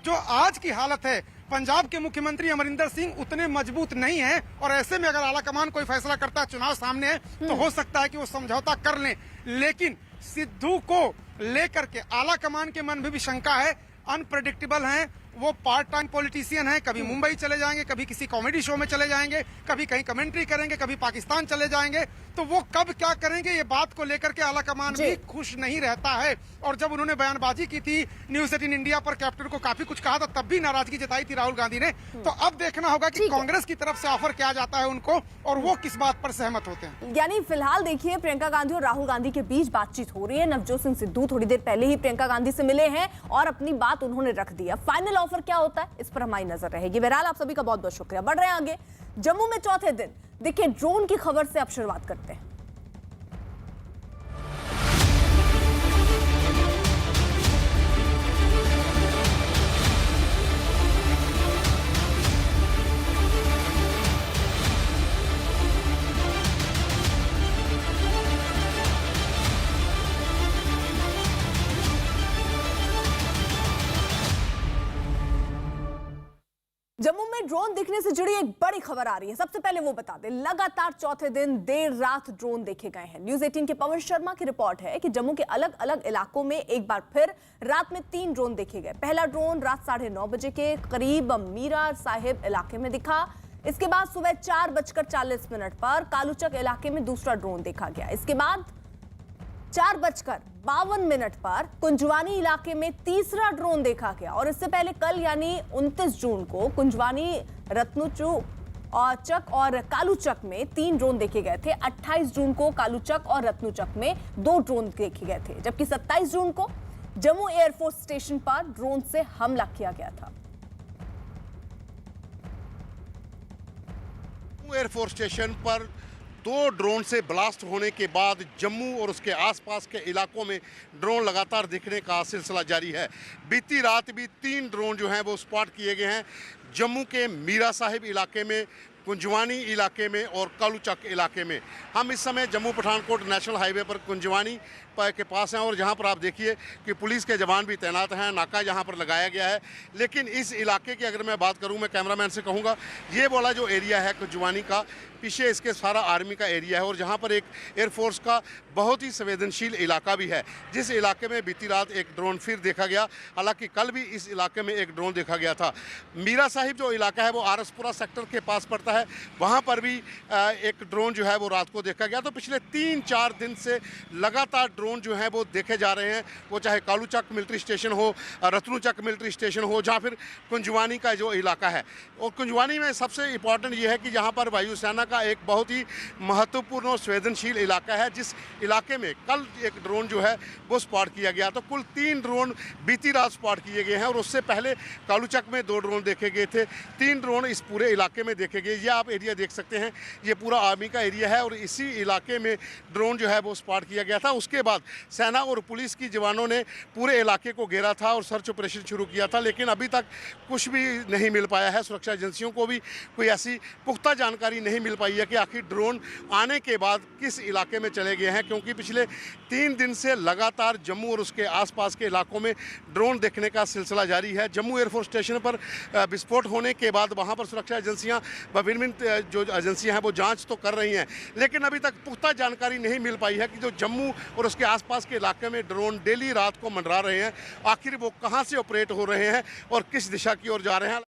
जो आज की हालत है, पंजाब के मुख्यमंत्री अमरिंदर सिंह उतने मजबूत नहीं हैं, और ऐसे में अगर आला कमान कोई फैसला करता है, चुनाव सामने है, तो हो सकता है कि वो समझौता कर लें। लेकिन सिद्धू को लेकर के आला कमान के मन में भी शंका है, अनप्रेडिक्टेबल हैं, वो पार्ट टाइम पॉलिटिशियन हैं, कभी मुंबई चले जाएंगे, कभी किसी कॉमेडी शो में चले जाएंगे, कभी कहीं कमेंट्री करेंगे, कभी पाकिस्तान चले जाएंगे, तो वो कब क्या करेंगे ये बात को लेकर के आला कमान भी खुश नहीं रहता है। और जब उन्होंने बयानबाजी की थी न्यूज 18 इंडिया पर, कैप्टन को काफी कुछ कहा था, तब भी नाराजगी जताई थी राहुल गांधी ने। तो अब देखना होगा कि कांग्रेस की तरफ से ऑफर क्या जाता है उनको, और वो किस बात पर सहमत होते हैं। यानी फिलहाल देखिए, प्रियंका गांधी और राहुल गांधी के बीच बातचीत हो रही है। नवजोत सिंह सिद्धू थोड़ी देर पहले ही प्रियंका गांधी से मिले हैं और अपनी बात उन्होंने रख दी है। फाइनल ऑफर क्या होता है, इस पर हमारी नजर रहेगी। बहरहाल आप सभी का बहुत बहुत शुक्रिया। बढ़ रहे हैं आगे। जम्मू में चौथे दिन देखिए ड्रोन की खबर से अब शुरुआत करते हैं। जम्मू में ड्रोन दिखने से जुड़ी एक बड़ी खबर आ रही है। सबसे पहले वो बता दें, लगातार चौथे दिन देर रात ड्रोन देखे गए हैं। न्यूज 18 के पवन शर्मा की रिपोर्ट है कि जम्मू के अलग अलग इलाकों में एक बार फिर रात में 3 ड्रोन देखे गए। पहला ड्रोन रात 9:30 बजे के करीब मीरा साहिब इलाके में दिखा। इसके बाद सुबह 4:40 पर कालूचक इलाके में दूसरा ड्रोन देखा गया। इसके बाद 4:52 पर कुंजवानी इलाके में तीसरा ड्रोन देखा गया। और इससे पहले कल यानी 29 जून को कुंजवानी, रत्नुचक और कालूचक में 3 ड्रोन देखे गए थे। 28 जून को कालूचक और रत्नुचक में 2 ड्रोन देखे गए थे, जबकि 27 जून को जम्मू एयरफोर्स स्टेशन पर ड्रोन से हमला किया गया था। एयरफोर्स स्टेशन पर 2 ड्रोन से ब्लास्ट होने के बाद जम्मू और उसके आसपास के इलाकों में ड्रोन लगातार दिखने का सिलसिला जारी है। बीती रात भी 3 ड्रोन जो हैं वो स्पॉट किए गए हैं, जम्मू के मीरा साहिब इलाके में, कुंजवानी इलाके में और कालूचक इलाके में। हम इस समय जम्मू पठानकोट नेशनल हाईवे पर कुंजवानी के पास हैं, और जहां पर आप देखिए कि पुलिस के जवान भी तैनात हैं, नाका यहां पर लगाया गया है। लेकिन इस इलाके की अगर मैं बात करूं, मैं कैमरामैन से कहूंगा, ये वाला जो एरिया है कुंजवानी का, पीछे इसके सारा आर्मी का एरिया है, और जहां पर एक एयरफोर्स का बहुत ही संवेदनशील इलाका भी है, जिस इलाके में बीती रात एक ड्रोन फिर देखा गया। हालांकि कल भी इस इलाके में एक ड्रोन देखा गया था। मीरा साहिब जो इलाका है वो आरसपुरा सेक्टर के पास पड़ता है, वहाँ पर भी एक ड्रोन जो है वो रात को देखा गया। तो पिछले 3-4 दिन से लगातार ड्रोन जो है वो देखे जा रहे हैं, वो चाहे कालूचक मिलिट्री स्टेशन हो, रत्नुचक मिलिट्री स्टेशन हो, या फिर कुंजवानी का जो इलाका है। और कुंजवानी में सबसे इम्पॉर्टेंट ये है कि यहाँ पर वायुसेना का एक बहुत ही महत्वपूर्ण और संवेदनशील इलाका है, जिस इलाके में कल एक ड्रोन जो है वो स्पॉट किया गया। तो कुल 3 ड्रोन बीती रात स्पॉट किए गए हैं और उससे पहले कालूचक में 2 ड्रोन देखे गए थे। 3 ड्रोन इस पूरे इलाके में देखे गए। ये आप एरिया देख सकते हैं, ये पूरा आर्मी का एरिया है और इसी इलाके में ड्रोन जो है वो स्पॉट किया गया था। उसके बाद सेना और पुलिस की जवानों ने पूरे इलाके को घेरा था और सर्च ऑपरेशन शुरू किया था, लेकिन अभी तक कुछ भी नहीं मिल पाया है। सुरक्षा एजेंसियों को भी कोई ऐसी पुख्ता जानकारी नहीं मिल पाई है कि आखिर ड्रोन आने के बाद किस इलाके में चले गए हैं, क्योंकि पिछले 3 दिन से लगातार जम्मू और उसके आसपास के इलाकों में ड्रोन देखने का सिलसिला जारी है। जम्मू एयरफोर्स स्टेशन पर विस्फोट होने के बाद वहां पर सुरक्षा एजेंसियां व विभिन्न जो एजेंसियां हैं वो जांच तो कर रही हैं, लेकिन अभी तक पुख्ता जानकारी नहीं मिल पाई है कि जो जम्मू और उसके आसपास के इलाके में ड्रोन डेली रात को मंडरा रहे हैं, आखिर वो कहां से ऑपरेट हो रहे हैं और किस दिशा की ओर जा रहे हैं।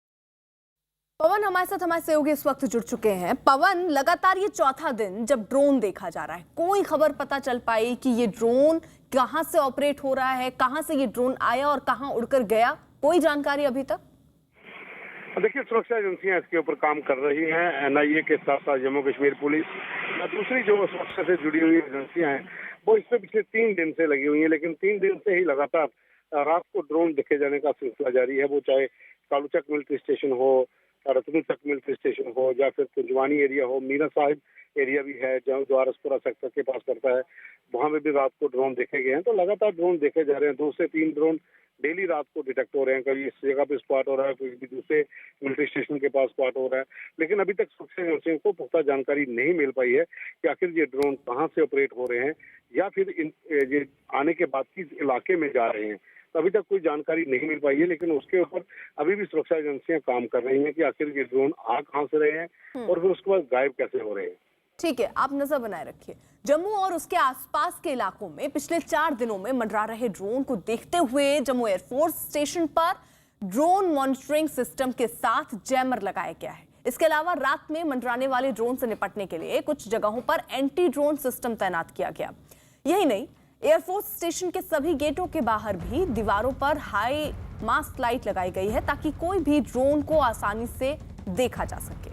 पवन हमारे साथ हमारे सहयोगी इस वक्त जुड़ चुके हैं। पवन, लगातार ये चौथा दिन जब ड्रोन देखा जा रहा है, कोई खबर पता चल पाई कि ये ड्रोन कहां से ऑपरेट हो रहा है, कहां से ये ड्रोन आया और कहां उड़कर गया? कोई जानकारी अभी तक? देखिए, सुरक्षा एजेंसियां इसके ऊपर काम कर रही हैं। NIA के साथ साथ जम्मू कश्मीर पुलिस, दूसरी जो सुरक्षा से जुड़ी हुई एजेंसियां हैं वो इस पे पिछले 3 दिन से लगी हुई हैं, लेकिन 3 दिन से ही लगातार रात को ड्रोन देखे जाने का सिलसिला जारी है। वो चाहे कालूचक मिलिट्री स्टेशन हो, रतनचक मिलिट्री स्टेशन हो, या फिर कुंजवानी एरिया हो, मीरा साहिब एरिया भी है जहाँ जो आरसपुरा सेक्टर के पास पड़ता है, वहां में भी रात को ड्रोन देखे गए हैं। तो लगातार ड्रोन देखे जा रहे हैं। 2 से 3 ड्रोन डेली रात को डिटेक्ट हो रहे हैं। कभी इस जगह पे स्पॉट हो रहा है, कभी दूसरे मिलिट्री स्टेशन के पास स्पॉट हो रहा है, लेकिन अभी तक सुरक्षा एजेंसियों को पुख्ता जानकारी नहीं मिल पाई है कि आखिर ये ड्रोन कहाँ से ऑपरेट हो रहे हैं या फिर ये आने के बाद किस इलाके में जा रहे हैं। तो अभी तक कोई जानकारी नहीं मिल पाई है, लेकिन उसके ऊपर अभी भी सुरक्षा एजेंसियां काम कर रही हैं कि आखिर ये ड्रोन आ कहां से रहे हैं और फिर उसके बाद गायब कैसे हो रहे हैं। ठीक है, आप नजर बनाए रखिए। जम्मू और उसके आसपास के इलाकों में पिछले 4 दिनों में मंडरा रहे ड्रोन को देखते हुए जम्मू एयरफोर्स स्टेशन पर ड्रोन मॉनिटरिंग सिस्टम के साथ जैमर लगाया गया है। इसके अलावा रात में मंडराने वाले ड्रोन से निपटने के लिए कुछ जगहों पर एंटी ड्रोन सिस्टम तैनात किया गया। यही नहीं, एयरफोर्स स्टेशन के सभी गेटों के बाहर भी दीवारों पर हाई मास्क लाइट लगाई गई है ताकि कोई भी ड्रोन को आसानी से देखा जा सके।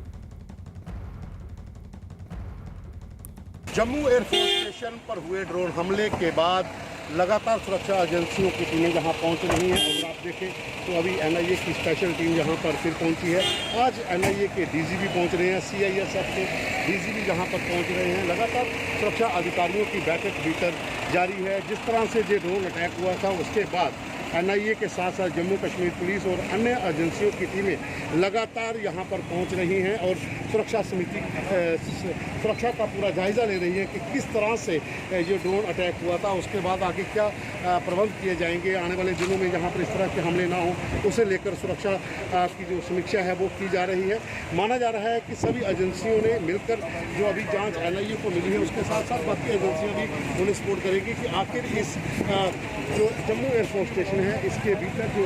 जम्मू एयरफोर्स स्टेशन पर हुए ड्रोन हमले के बाद लगातार सुरक्षा एजेंसियों की टीमें यहाँ पहुँच रही हैं। अगर आप देखें तो अभी NIA की स्पेशल टीम यहाँ पर फिर पहुँची है। आज NIA के DGP पहुँच रहे हैं, CISF के DGP यहाँ पर पहुँच रहे हैं। लगातार सुरक्षा अधिकारियों की बैठक भीतर जारी है। जिस तरह से ये ड्रोन अटैक हुआ था उसके बाद NIA के साथ साथ जम्मू कश्मीर पुलिस और अन्य एजेंसियों की टीमें लगातार यहाँ पर पहुँच रही हैं और सुरक्षा समिति सुरक्षा का पूरा जायजा ले रही है कि किस तरह से ये ड्रोन अटैक हुआ था, उसके बाद आगे क्या प्रबंध किए जाएंगे। आने वाले दिनों में यहाँ पर इस तरह के हमले ना हो उसे लेकर सुरक्षा की जो समीक्षा है वो की जा रही है। माना जा रहा है कि सभी एजेंसियों ने मिलकर जो अभी जाँच NIA को मिली है उसके साथ साथ बाकी एजेंसियाँ भी उन्हें सपोर्ट करेगी कि आखिर इस जो जम्मू एयरफोर्स स्टेशन है इसके भीतर जो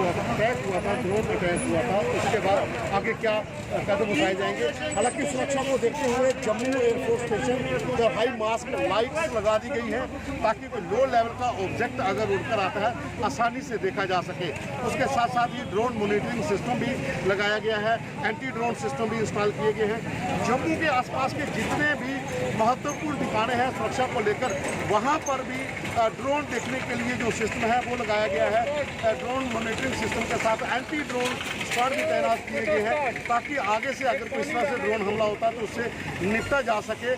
अटैक हुआ था, ड्रोन अटैक हुआ था, उसके बाद आगे क्या कदम उठाए जाएंगे। हालांकि सुरक्षा को देखते हुए जम्मू एयरफोर्स स्टेशन पर हाई मास्क लाइट्स लगा दी गई है ताकि कोई लो लेवल का ऑब्जेक्ट अगर उड़कर आता है आसानी से देखा जा सके। उसके साथ साथ ही ड्रोन मॉनिटरिंग सिस्टम भी लगाया गया है, एंटी ड्रोन सिस्टम भी इंस्टॉल किए गए हैं। जम्मू के आसपास के जितने भी महत्वपूर्ण ठिकाने हैं सुरक्षा को लेकर, वहाँ पर भी ड्रोन देखने के लिए जो सिस्टम है वो लगाया गया है। ड्रोन मॉनिटरिंग सिस्टम के साथ एंटी ड्रोन स्क्वाड भी तैनात किए गए हैं ताकि आगे से अगर कोई इस तरह से ड्रोन हमला होता है तो उससे निपटा जा सके।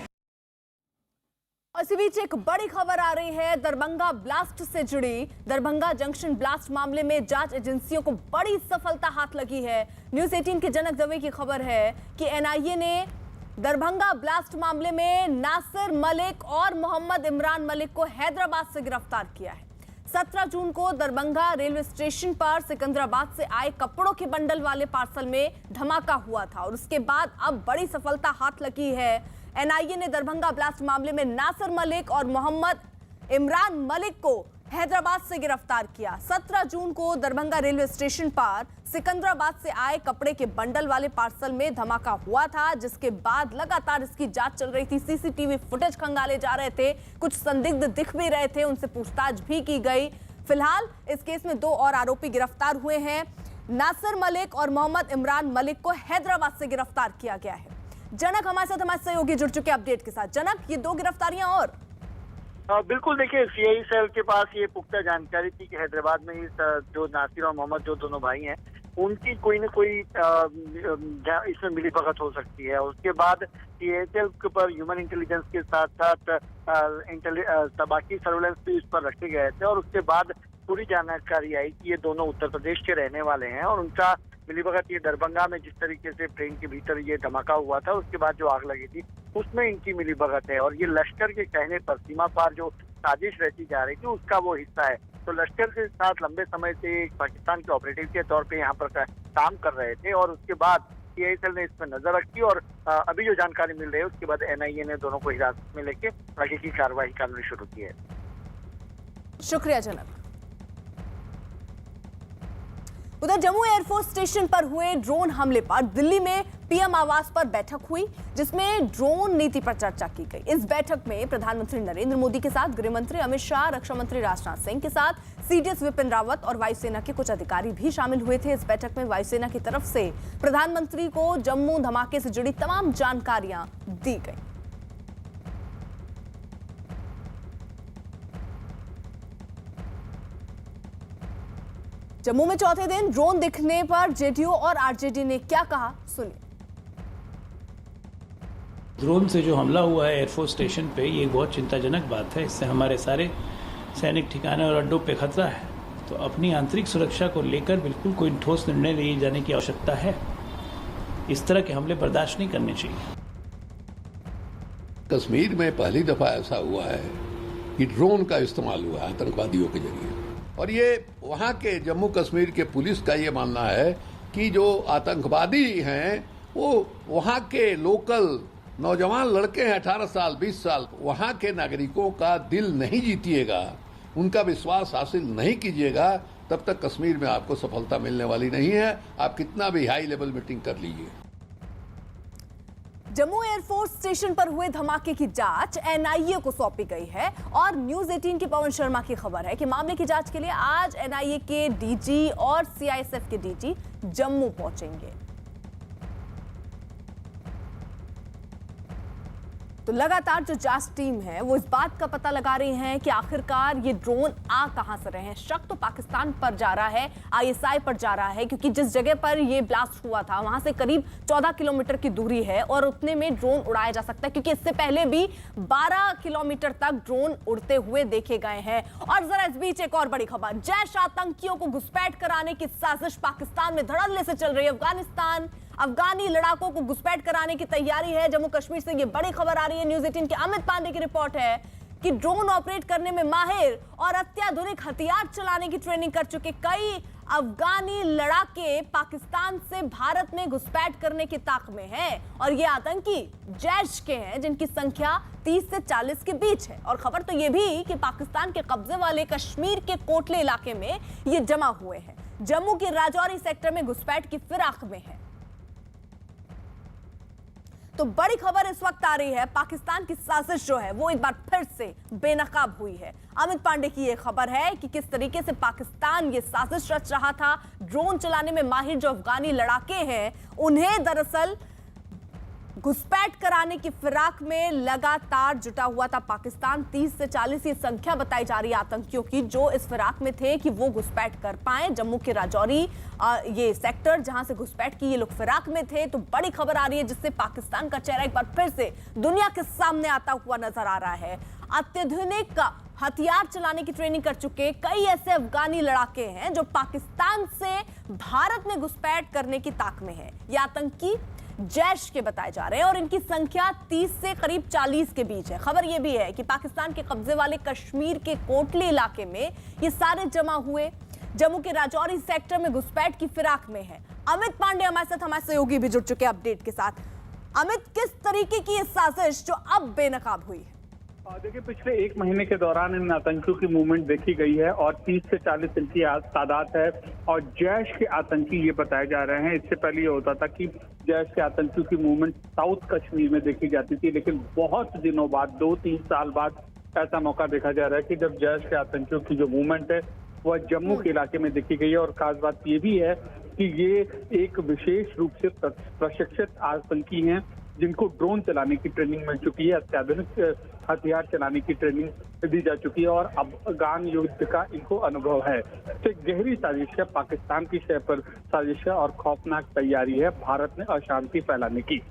इसी बीच एक बड़ी खबर आ रही है दरभंगा ब्लास्ट से जुड़ी। दरभंगा जंक्शन ब्लास्ट मामले में जांच एजेंसियों को बड़ी सफलता हाथ लगी है। न्यूज़ 18 के जनक दवे की खबर है कि NIA ने दरभंगा ब्लास्ट मामले में नासिर मलिक और मोहम्मद इमरान मलिक को हैदराबाद से गिरफ्तार किया है। 17 जून को दरभंगा रेलवे स्टेशन पर सिकंदराबाद से आए कपड़ों के बंडल वाले पार्सल में धमाका हुआ था और उसके बाद अब बड़ी सफलता हाथ लगी है। NIA ने दरभंगा ब्लास्ट मामले में नासिर मलिक और मोहम्मद इमरान मलिक को हैदराबाद से गिरफ्तार किया। 17 जून को दरभंगा रेलवे स्टेशन पर सिकंदराबाद से आए कपड़े के बंडल वाले पार्सल में धमाका हुआ था, जिसके बाद लगातार इसकी जांच चल रही थी। CCTV फुटेज खंगाले जा रहे थे, कुछ संदिग्ध दिख भी रहे थे, उनसे पूछताछ भी की गई। फिलहाल इस केस में 2 और आरोपी गिरफ्तार हुए हैं। नासिर मलिक और मोहम्मद इमरान मलिक को हैदराबाद से गिरफ्तार किया गया है। जनक हमारे साथ सहयोगी जुड़ चुके अपडेट के साथ। जनक, ये 2 गिरफ्तारियां और बिल्कुल, देखिए सीआई सेल के पास ये पुख्ता जानकारी थी कि हैदराबाद में इस जो नासिर और मोहम्मद जो दोनों भाई हैं उनकी कोई न कोई इसमें मिलीभगत हो सकती है। उसके बाद सीआईएसएल के ऊपर ह्यूमन इंटेलिजेंस के साथ साथ बाकी सर्वेलेंस भी इस पर रखे गए थे और उसके बाद पूरी जानकारी आई कि ये दोनों उत्तर प्रदेश के रहने वाले हैं और उनका मिलीभगत ये दरभंगा में जिस तरीके से ट्रेन के भीतर ये धमाका हुआ था उसके बाद जो आग लगी थी उसमें इनकी मिलीभगत है और ये लश्कर के कहने पर सीमा पार जो साजिश रची जा रही थी उसका वो हिस्सा है। तो लश्कर के साथ लंबे समय से पाकिस्तान के ऑपरेटिव के तौर पे यहाँ पर काम कर रहे थे और उसके बाद सीआईएसएल ने इस पर नजर रखी और अभी जो जानकारी मिल रही है उसके बाद एनआईए ने दोनों को हिरासत में लेके आगे की कार्रवाई करनी शुरू की है। शुक्रिया जनक। उधर जम्मू एयरफोर्स स्टेशन पर हुए ड्रोन हमले पर दिल्ली में पीएम आवास पर बैठक हुई जिसमें ड्रोन नीति पर चर्चा की गई। इस बैठक में प्रधानमंत्री नरेंद्र मोदी के साथ गृह मंत्री अमित शाह, रक्षा मंत्री राजनाथ सिंह के साथ सीडीएस विपिन रावत और वायुसेना के कुछ अधिकारी भी शामिल हुए थे। इस बैठक में वायुसेना की तरफ से प्रधानमंत्री को जम्मू धमाके से जुड़ी तमाम जानकारियां दी गई। जम्मू में चौथे दिन ड्रोन दिखने पर जेडीयू और आरजेडी ने क्या कहा, सुनिए। ड्रोन से जो हमला हुआ है एयरफोर्स स्टेशन पे, ये बहुत चिंताजनक बात है। इससे हमारे सारे सैनिक ठिकाने और अड्डों पे खतरा है। तो अपनी आंतरिक सुरक्षा को लेकर बिल्कुल कोई ठोस निर्णय लिए जाने की आवश्यकता है। इस तरह के हमले बर्दाश्त नहीं करने चाहिए। कश्मीर में पहली दफा ऐसा हुआ है कि ड्रोन का इस्तेमाल हुआ है आतंकवादियों के जरिए और ये वहाँ के जम्मू कश्मीर के पुलिस का ये मानना है कि जो आतंकवादी हैं वो वहाँ के लोकल नौजवान लड़के हैं 18 साल 20 साल, वहाँ के नागरिकों का दिल नहीं जीतिएगा, उनका विश्वास हासिल नहीं कीजिएगा तब तक कश्मीर में आपको सफलता मिलने वाली नहीं है। आप कितना भी हाई लेवल मीटिंग कर लीजिए। जम्मू एयरफोर्स स्टेशन पर हुए धमाके की जांच एनआईए को सौंपी गई है और न्यूज 18 के पवन शर्मा की खबर है कि मामले की जांच के लिए आज एनआईए के डीजी और सीआईएसएफ के डीजी जम्मू पहुंचेंगे। तो लगातार जो जांच टीम है वो इस बात का पता लगा रही है कि आखिरकार ये ड्रोन आ कहां से रहे हैं। शक तो पाकिस्तान पर जा रहा है, आईएसआई पर जा रहा है, क्योंकि जिस जगह पर ये ब्लास्ट हुआ था वहां से करीब 14 किलोमीटर की दूरी है और उतने में ड्रोन उड़ाया जा सकता है, क्योंकि इससे पहले भी 12 किलोमीटर तक ड्रोन उड़ते हुए देखे गए हैं। और जरा इस बीच एक और बड़ी खबर, जैश आतंकियों को घुसपैठ कराने की साजिश पाकिस्तान में धड़ल्ले से चल रही है। अफगानी लड़ाकों को घुसपैठ कराने की तैयारी है। जम्मू कश्मीर से ये बड़ी खबर आ रही है। न्यूज 18 के अमित पांडे की रिपोर्ट है कि ड्रोन ऑपरेट करने में माहिर और अत्याधुनिक हथियार चलाने की ट्रेनिंग कर चुके कई अफगानी लड़ाके पाकिस्तान से भारत में घुसपैठ करने की ताक में हैं और ये आतंकी जैश के हैं जिनकी संख्या 30 से 40 के बीच है। और खबर तो ये भी कि पाकिस्तान के कब्जे वाले कश्मीर के कोटले इलाके में ये जमा हुए हैं। जम्मू के राजौरी सेक्टर में घुसपैठ की फिराक में है। तो बड़ी खबर इस वक्त आ रही है, पाकिस्तान की साजिश जो है वो एक बार फिर से बेनकाब हुई है। अमित पांडे की यह खबर है कि किस तरीके से पाकिस्तान ये साजिश रच रहा था। ड्रोन चलाने में माहिर जो अफगानी लड़ाके हैं उन्हें दरअसल घुसपैठ कराने की फिराक में लगातार जुटा हुआ था पाकिस्तान। 30 से 40 ये संख्या बताई जा रही है आतंकियों की जो इस फिराक में थे कि वो घुसपैठ कर पाए। जम्मू के राजौरी ये सेक्टर जहां से घुसपैठ की ये लोग फिराक में थे। तो बड़ी खबर आ रही है जिससे पाकिस्तान का चेहरा एक बार फिर से दुनिया के सामने आता हुआ नजर आ रहा है। अत्याधुनिक हथियार चलाने की ट्रेनिंग कर चुके कई ऐसे अफगानी लड़ाके हैं जो पाकिस्तान से भारत में घुसपैठ करने की ताक में है। ये आतंकी जैश के बताए जा रहे हैं और इनकी संख्या 30 से करीब 40 के बीच है। खबर यह भी है कि पाकिस्तान के कब्जे वाले कश्मीर के कोटली इलाके में ये सारे जमा हुए जम्मू के राजौरी सेक्टर में घुसपैठ की फिराक में है। अमित पांडे हमारे सहयोगी भी जुड़ चुके अपडेट के साथ। अमित, किस तरीके की ये साजिश जो अब बेनकाब हुई है? देखिए, पिछले 1 महीने के दौरान इन आतंकियों की मूवमेंट देखी गई है और 30 से 40 इनकी तादाद है और जैश के आतंकी ये बताए जा रहे हैं। इससे पहले ये होता था कि जैश के आतंकियों की मूवमेंट साउथ कश्मीर में देखी जाती थी, लेकिन बहुत दिनों बाद 2-3 साल बाद ऐसा मौका देखा जा रहा है कि जब जैश के आतंकियों की जो मूवमेंट है वह जम्मू के इलाके में देखी गई है। और खास बात ये भी है कि ये एक विशेष रूप से प्रशिक्षित आतंकी हैं जिनको ड्रोन चलाने की ट्रेनिंग मिल चुकी है, अत्याधुनिक हथियार चलाने की ट्रेनिंग दी जा चुकी है और अफगान युद्ध का इनको अनुभव है। तो एक गहरी साजिश है, पाकिस्तान की शह पर साजिश है और खौफनाक तैयारी है भारत में अशांति फैलाने की।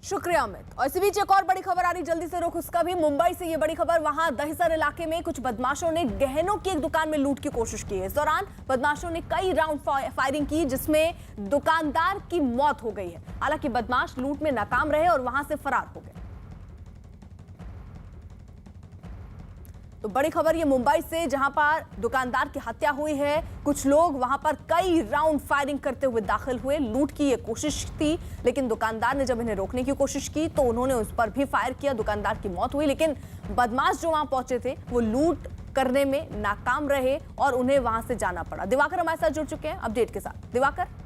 शुक्रिया अमित। और इसी बीच एक और बड़ी खबर आ रही, जल्दी से रुख उसका भी। मुंबई से ये बड़ी खबर, वहां दहिसर इलाके में कुछ बदमाशों ने गहनों की एक दुकान में लूट की कोशिश की है। इस दौरान बदमाशों ने कई राउंड फायरिंग की, जिसमें दुकानदार की मौत हो गई है। हालांकि बदमाश लूट में नाकाम रहे और वहां से फरार हो गए। तो बड़ी खबर ये मुंबई से, जहां पर दुकानदार की हत्या हुई है। कुछ लोग वहां पर कई राउंड फायरिंग करते हुए दाखिल हुए। लूट की ये कोशिश थी, लेकिन दुकानदार ने जब इन्हें रोकने की कोशिश की तो उन्होंने उस पर भी फायर किया। दुकानदार की मौत हुई, लेकिन बदमाश जो वहां पहुंचे थे वो लूट करने में नाकाम रहे और उन्हें वहां से जाना पड़ा। दिवाकर हमारे साथ जुड़ चुके हैं अपडेट के साथ। दिवाकर।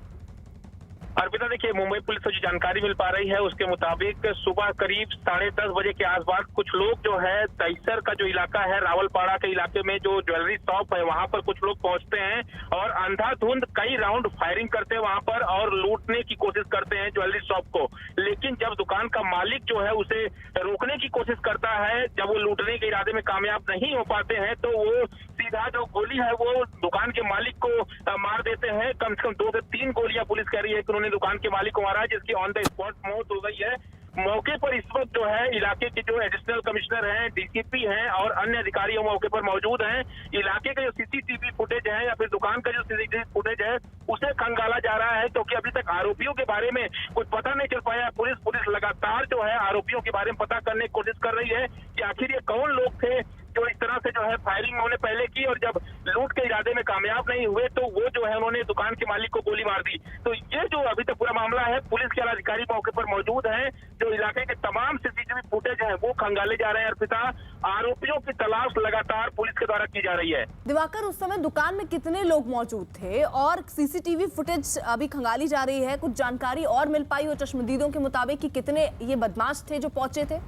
अर्पिता, देखिए, मुंबई पुलिस से जो जानकारी मिल पा रही है उसके मुताबिक सुबह करीब 10:30 बजे के आसपास कुछ लोग जो है दहिसर का जो इलाका है, रावलपाड़ा के इलाके में जो ज्वेलरी शॉप है वहां पर कुछ लोग पहुंचते हैं और अंधाधुंध कई राउंड फायरिंग करते हैं वहां पर और लूटने की कोशिश करते हैं ज्वेलरी शॉप को। लेकिन जब दुकान का मालिक जो है उसे रोकने की कोशिश करता है, जब वो लूटने के इरादे में कामयाब नहीं हो पाते हैं तो वो सीधा जो गोली है वो दुकान के मालिक को मार देते हैं। कम से कम 2 से 3 गोलियां पुलिस कह रही है कि उन्होंने दुकान के मालिक को मारा है, जिसकी ऑन द स्पॉट मौत हो गई है। मौके पर इस वक्त जो है इलाके के जो एडिशनल कमिश्नर हैं, डीसीपी हैं और अन्य अधिकारी मौके पर मौजूद हैं। इलाके का जो सीसीटीवी फुटेज है या फिर दुकान का जो सीसीटीवी फुटेज है उसे खंगाला जा रहा है, क्योंकि अभी तक आरोपियों के बारे में कुछ पता नहीं चल पाया। पुलिस लगातार जो है आरोपियों के बारे में पता करने की कोशिश कर रही है कि आखिर ये कौन लोग थे जो इस तरह से जो है फायरिंग उन्होंने पहले की और जब लूट के इरादे में कामयाब नहीं हुए तो वो जो है उन्होंने दुकान के मालिक को गोली मार दी। तो ये जो अभी तक पूरा मामला है, पुलिस के अधिकारी मौके पर मौजूद हैं, जो इलाके के तमाम सीसीटीवी फुटेज हैं वो खंगाले जा रहे हैं। अर्पिता, आरोपियों की तलाश लगातार पुलिस के द्वारा की जा रही है। दिवाकर, उस समय दुकान में कितने लोग मौजूद थे और सीसीटीवी फुटेज अभी खंगाली जा रही है, कुछ जानकारी और मिल पाई हो चश्मदीदों के मुताबिक कि कितने ये बदमाश थे जो पहुंचे थे?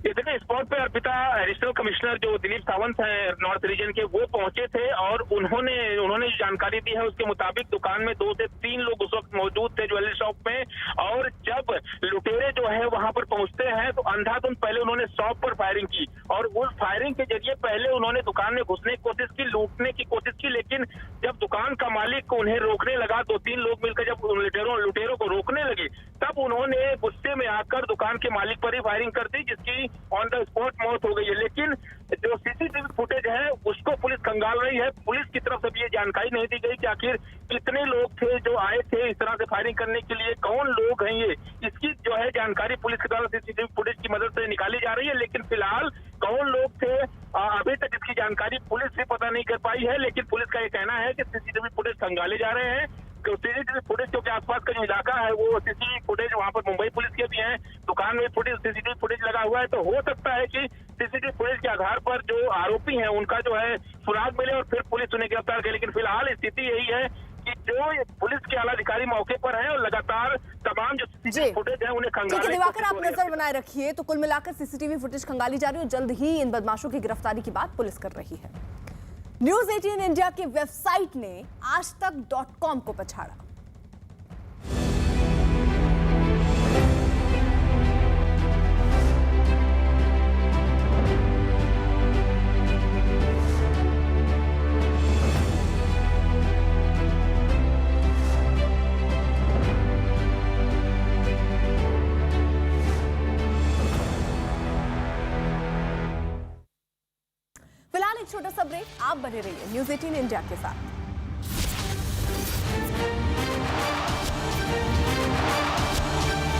देखिए, स्पॉट पे अर्पिता एडिशनल कमिश्नर जो दिलीप सावंत हैं नॉर्थ रीजन के, वो पहुंचे थे और उन्होंने जो जानकारी दी है उसके मुताबिक दुकान में 2 से 3 लोग उस वक्त मौजूद थे ज्वेलरी शॉप में। और जब लुटेरे जो है वहां पर पहुंचते हैं तो अंधाधुंध पहले उन्होंने शॉप पर फायरिंग की और उस फायरिंग के जरिए पहले उन्होंने दुकान में घुसने की कोशिश की, लूटने की कोशिश की। लेकिन जब दुकान का मालिक उन्हें रोकने लगा, 2-3 लोग मिलकर जब लुटेरों को रोकने लगे, तब उन्होंने गुस्से में आकर दुकान के मालिक पर ही फायरिंग कर दी, जिसकी ऑन द स्पॉट मौत हो गई है। लेकिन जो सीसीटीवी फुटेज है उसको पुलिस खंगाल रही है। पुलिस की तरफ से भी ये जानकारी नहीं दी गई कि आखिर कितने लोग थे जो आए थे इस तरह से फायरिंग करने के लिए, कौन लोग हैं ये, इसकी जो है जानकारी पुलिस के द्वारा सीसीटीवी फुटेज की मदद से निकाली जा रही है। लेकिन फिलहाल कौन लोग थे अभी तक इसकी जानकारी पुलिस से पता नहीं कर पाई है। लेकिन पुलिस का ये कहना है कि सीसीटीवी फुटेज खंगाले जा रहे हैं। सीसीटीवी फुटेज क्योंकि आसपास का जो इलाका है वो सीसीटीवी फुटेज वहां पर मुंबई पुलिस के भी हैं, दुकान में सीसीटीवी फुटेज लगा हुआ है। तो हो सकता है कि सीसीटीवी फुटेज के आधार पर जो आरोपी हैं उनका जो है सुराग मिले और फिर पुलिस उन्हें गिरफ्तार करे। लेकिन फिलहाल स्थिति यही है कि जो पुलिस के आला अधिकारी मौके पर हैं और लगातार तमाम जो सीसीटीवी फुटेज है उन्हें खंगालने की दिवाकर, आप नजर बनाए रखिए। तो कुल मिलाकर सीसीटीवी फुटेज खंगाली जा रही है और जल्द ही इन बदमाशों की गिरफ्तारी की बात पुलिस कर रही है। न्यूज 18 इंडिया की वेबसाइट ने आजतक.com को पछाड़ा। फिलहाल एक छोटा सा ब्रेक, आप बने रहिए न्यूज 18 इंडिया के साथ।